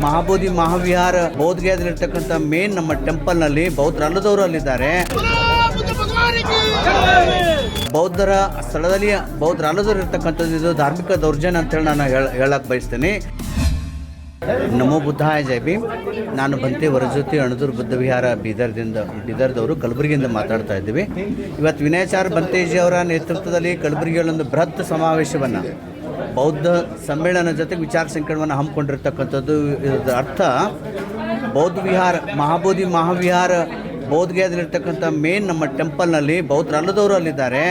Mahabodhi Mahavihara ಬೋಧಗಯದಲ್ಲಿರ್ತಕ್ಕಂಥ main ನಮ್ಮ ಟೆಂಪಲ್ನಲ್ಲಿ ಬೌದ್ಧರಲ್ಲದವರು ಅಲ್ಲಿದ್ದಾರೆ. ಬೌದ್ಧರ ಸ್ಥಳದಲ್ಲಿ ಬೌದ್ಧರಲ್ಲದವರು ಇರ್ತಕ್ಕಂಥದ್ದು ಇದು ಧಾರ್ಮಿಕ ದೌರ್ಜನ್ಯ ಅಂತೇಳಿ ನಾನು ಹೇಳಕ್ಕೆ ಬಯಸ್ತೇನೆ. ನಮೋ ಬುದ್ಧಾಯ ಜೈ ಭೀಮ್. ನಾನು ಬಂತೆ ವರಜ್ಯೋತಿ ಅಣದೂರು ಬುದ್ಧ ವಿಹಾರ ಬೀದರ್ದವರು ಕಲಬುರಗಿಯಿಂದ ಮಾತಾಡ್ತಾ ಇದ್ದೀವಿ. ಇವತ್ತು ವಿನಯಾಚಾರ್ಯ ಬಂತೇಜಿ ಅವರ ನೇತೃತ್ವದಲ್ಲಿ ಕಲಬುರಗಿಯಲ್ಲೊಂದು ಬೃಹತ್ ಸಮಾವೇಶವನ್ನು ಬೌದ್ಧ ಸಮ್ಮೇಳನ ಜೊತೆಗೆ ವಿಚಾರ ಸಂಕಿರಣವನ್ನು ಹಮ್ಮಿಕೊಂಡಿರ್ತಕ್ಕಂಥದ್ದು. ಇದರ ಅರ್ಥ ಬೌದ್ಧ ವಿಹಾರ ಮಹಾಬೋಧಿ ಮಹಾವಿಹಾರ ಬೋಧಗಯದಲ್ಲಿರ್ತಕ್ಕಂಥ ಮೇನ್ ನಮ್ಮ ಟೆಂಪಲ್ನಲ್ಲಿ ಬೌದ್ಧರಲ್ಲದವರು ಅಲ್ಲಿದ್ದಾರೆ.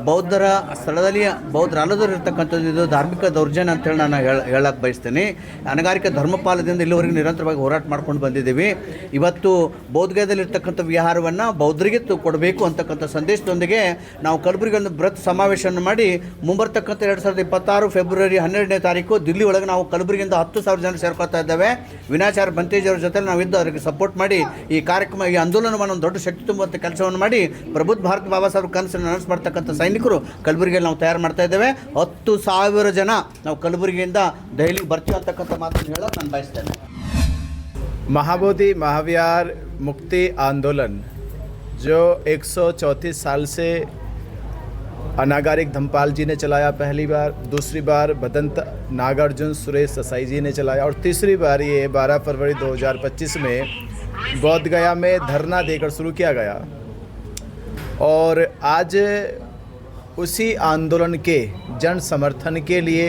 ಬೌದ್ಧರ ಸ್ಥಳದಲ್ಲಿ ಬೌದ್ಧರಲ್ಲದವರು ಇರ್ತಕ್ಕಂಥದ್ದು ಇದು ಧಾರ್ಮಿಕ ದೌರ್ಜನ್ಯ ಅಂತೇಳಿ ನಾನು ಹೇಳಕ್ಕೆ ಬಯಸ್ತೇನೆ. ಅನಗಾರಿಕೆ ಧರ್ಮಪಾಲದಿಂದ ಇಲ್ಲಿವರೆಗೆ ನಿರಂತರವಾಗಿ ಹೋರಾಟ ಮಾಡ್ಕೊಂಡು ಬಂದಿದ್ದೀವಿ. ಇವತ್ತು ಬೌದ್ಧಗಯದಲ್ಲಿರ್ತಕ್ಕಂಥ ವಿಹಾರವನ್ನು ಬೌದ್ಧರಿಗೆ ಕೊಡಬೇಕು ಅಂತಕ್ಕಂಥ ಸಂದೇಶದೊಂದಿಗೆ ನಾವು ಕಲಬುರಗಿ ಒಂದು ಬೃಹತ್ ಸಮಾವೇಶವನ್ನು ಮಾಡಿ ಮುಂಬರ್ತಕ್ಕಂಥ 2026 ಫೆಬ್ರವರಿ 12ನೇ ತಾರೀಕು ದಿಲ್ಲಿ ಒಳಗೆ ನಾವು ಕಲಬುರಗಿಯಿಂದ 10,000 ಜನ ಸೇರ್ಕೊಳ್ತಾ ಇದ್ದೇವೆ. ವಿನಾಚಾರ್ಯ ಬಂತೇಜ್ ಅವ್ರ ಜೊತೆ ನಾವಿದ್ದು ಅವರಿಗೆ ಸಪೋರ್ಟ್ ಮಾಡಿ ಈ ಕಾರ್ಯಕ್ರಮ ಈ ಆಂದೋಲನವನ್ನು ಒಂದು ದೊಡ್ಡ ಶಕ್ತಿ ತುಂಬುವಂಥ ಕೆಲಸವನ್ನು ಮಾಡಿ ಪ್ರಬುದ್ಧ ಭಾರತ ಬಾಬಾ ಸಾಹೇಬ್ ಕನಸನ್ನು ನನಸು ಮಾಡ್ತಕ್ಕಂಥ ಸೈನಿಕರು ಕಲಬುರಗಿಯಲ್ಲಿ ನಾವು ತಯಾರು ಮಾಡ್ತಾ ಇದ್ದೇವೆ. 10,000 ಜನ ನಾವು ಕಲಬುರಗಿಯಿಂದ ದೆಹಲಿಗೆ ಬರ್ತೀವಿ ಅಂತಕ್ಕಂಥ ಮಾತನ್ನು ಹೇಳೋಕೆ ನಾನು ಬಯಸ್ತೇನೆ. महाबोधि महाविहार मुक्ति आंदोलन जो 134 साल से अनागारिक धमपाल जी ने चलाया पहली बार, दूसरी बार भदंत नागार्जुन सुरेश ससाई जी ने चलाया और तीसरी बार ये 12 फरवरी 2025 में बोध गया में धरना देकर शुरू किया गया. और आज उसी आंदोलन के जन समर्थन के लिए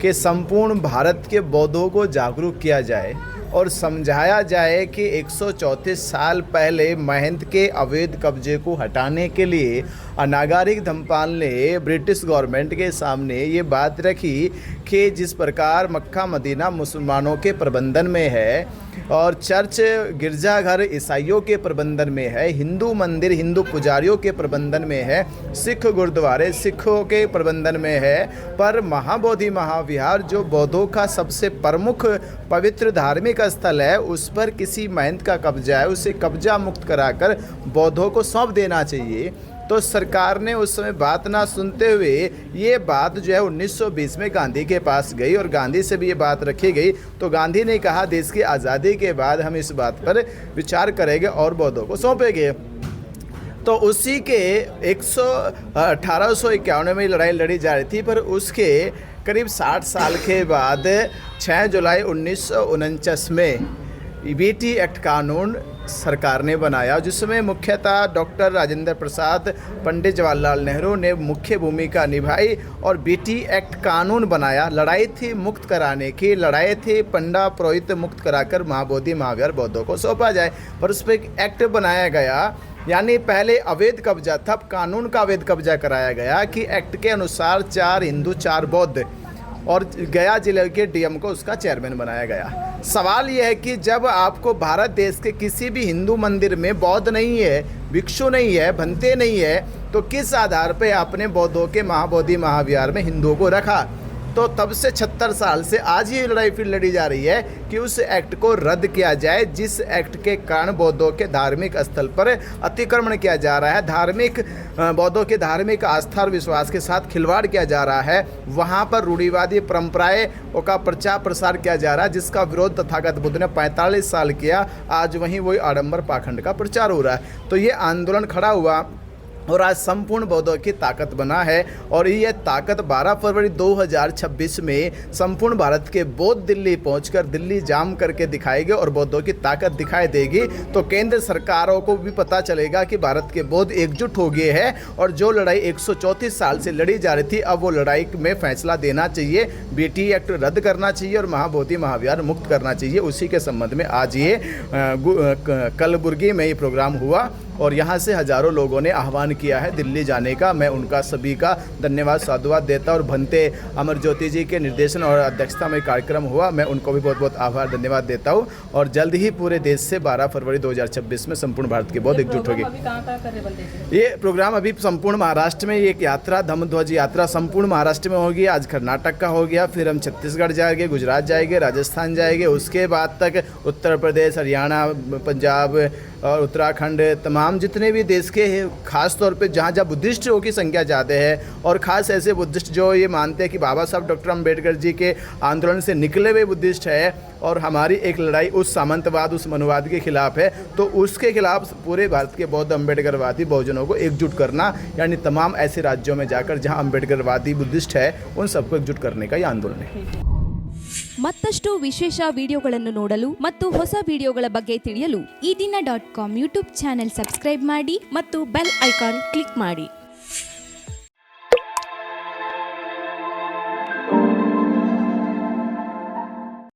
कि संपूर्ण भारत के बौद्धों को जागरूक किया जाए और समझाया जाए कि 134 साल पहले महंत के अवैध कब्जे को हटाने के लिए अनागारिक धमपाल ने ब्रिटिश गवर्नमेंट के सामने ये बात रखी कि जिस प्रकार मक्का मदीना मुसलमानों के प्रबंधन में है और चर्च गिरजाघर ईसाइयों के प्रबंधन में है, हिंदू मंदिर हिंदू पुजारियों के प्रबंधन में है, सिख गुरुद्वारे सिखों के प्रबंधन में है, पर महाबोधि महाविहार जो बौद्धों का सबसे प्रमुख पवित्र धार्मिक स्थल है उस पर किसी महंत का कब्जा है, उसे कब्जा मुक्त कराकर बौद्धों को सौंप देना चाहिए. तो सरकार ने उस समय बात ना सुनते हुए ये बात जो है 1920 में गांधी के पास गई और गांधी से भी ये बात रखी गई. तो गांधी ने कहा देश की आज़ादी के बाद हम इस बात पर विचार करेंगे और बौद्धों को सौंपेंगे. तो उसी के 1851 में लड़ाई लड़ी जा रही थी, पर उसके करीब 60 साल के बाद 6 जुलाई 1949 में बीटी एक्ट कानून सरकार ने बनाया, जिसमें मुख्यतः डॉक्टर राजेंद्र प्रसाद, पंडित जवाहरलाल नेहरू ने मुख्य भूमिका निभाई और बीटी एक्ट कानून बनाया. लड़ाई थी मुक्त कराने की, लड़ाई थी पंडा पुरोहित मुक्त कराकर महाबोधि महाविहार बौद्धों को सौंपा जाए, पर उस पर एक एक्ट बनाया गया. यानी पहले अवैध कब्जा था, कानून का अवैध कब्जा कराया गया कि एक्ट के अनुसार 4 हिंदू 4 बौद्ध और गया जिले के डीएम को उसका चेयरमैन बनाया गया. सवाल यह है कि जब आपको भारत देश के किसी भी हिंदू मंदिर में बौद्ध नहीं है, भिक्षु नहीं है, भंते नहीं है, तो किस आधार पे आपने बौद्धों के महाबोधि महाविहार में हिंदुओं को रखा? तो तब से 76 साल से आज ये लड़ाई फिर लड़ी जा रही है कि उस एक्ट को रद्द किया जाए, जिस एक्ट के कारण बौद्धों के धार्मिक स्थल पर अतिक्रमण किया जा रहा है, बौद्धों के धार्मिक आस्था और विश्वास के साथ खिलवाड़ किया जा रहा है, वहाँ पर रूढ़िवादी परंपराएं का प्रचार प्रसार किया जा रहा है, जिसका विरोध तथागत बुद्ध ने 45 साल किया. आज वहीं वही आडंबर पाखंड का प्रचार हो रहा है. तो ये आंदोलन खड़ा हुआ और आज संपूर्ण बौद्धों की ताकत बना है और ये ताकत 12 फरवरी 2026 में संपूर्ण भारत के बौद्ध दिल्ली पहुंचकर दिल्ली जाम करके दिखाएंगे और बौद्धों की ताकत दिखाई देगी. तो केंद्र सरकारों को भी पता चलेगा कि भारत के बौद्ध एकजुट हो गए हैं और जो लड़ाई 134 साल से लड़ी जा रही थी अब वो लड़ाई में फैसला देना चाहिए, बीटी एक्ट रद्द करना चाहिए और महाबोधि महाविहार मुक्त करना चाहिए. उसी के संबंध में आज ये कलबुर्गी में ये प्रोग्राम हुआ और यहाँ से हज़ारों लोगों ने आह्वान किया है दिल्ली जाने का. मैं उनका सभी का धन्यवाद साधुवाद देता और भंते अमर ज्योति जी के निर्देशन और अध्यक्षता में कार्यक्रम हुआ, मैं उनको भी बहुत बहुत आभार धन्यवाद देता हूँ. और जल्द ही पूरे देश से 12 फरवरी 2026 में संपूर्ण भारत के बौद्ध एकजुट होगी. ये प्रोग्राम अभी संपूर्ण महाराष्ट्र में एक यात्रा धम्मध्वज यात्रा संपूर्ण महाराष्ट्र में होगी. आज कर्नाटक का हो गया, फिर हम छत्तीसगढ़ जाएंगे, गुजरात जाएंगे, राजस्थान जाएंगे, उसके बाद तक उत्तर प्रदेश, हरियाणा, पंजाब, और उत्तराखंड, तमाम जितने भी देश के हैं, ख़ास तौर पे जहाँ जहाँ बुद्धिस्टों की संख्या ज़्यादा है और ख़ास ऐसे बुद्धिस्ट जो ये मानते हैं कि बाबा साहब डॉक्टर अम्बेडकर जी के आंदोलन से निकले हुए बुद्धिस्ट है और हमारी एक लड़ाई उस सामंतवाद, उस मनुवाद के खिलाफ है, तो उसके खिलाफ पूरे भारत के बौद्ध अम्बेडकरवादी बहुजनों को एकजुट करना, यानी तमाम ऐसे राज्यों में जाकर जहाँ अम्बेडकरवादी बुद्धिस्ट है उन सबको एकजुट करने का ये आंदोलन है। ಮತ್ತಷ್ಟು ವಿಶೇಷ ವಿಡಿಯೋಗಳನ್ನು ನೋಡಲು ಮತ್ತು ಹೊಸ ವಿಡಿಯೋಗಳ ಬಗ್ಗೆ ತಿಳಿಯಲು ಈ ದಿನ .com ಯೂಟ್ಯೂಬ್ ಚಾನೆಲ್ ಸಬ್ಸ್ಕ್ರೈಬ್ ಮಾಡಿ ಮತ್ತು ಬೆಲ್ ಐಕಾನ್ ಕ್ಲಿಕ್ ಮಾಡಿ.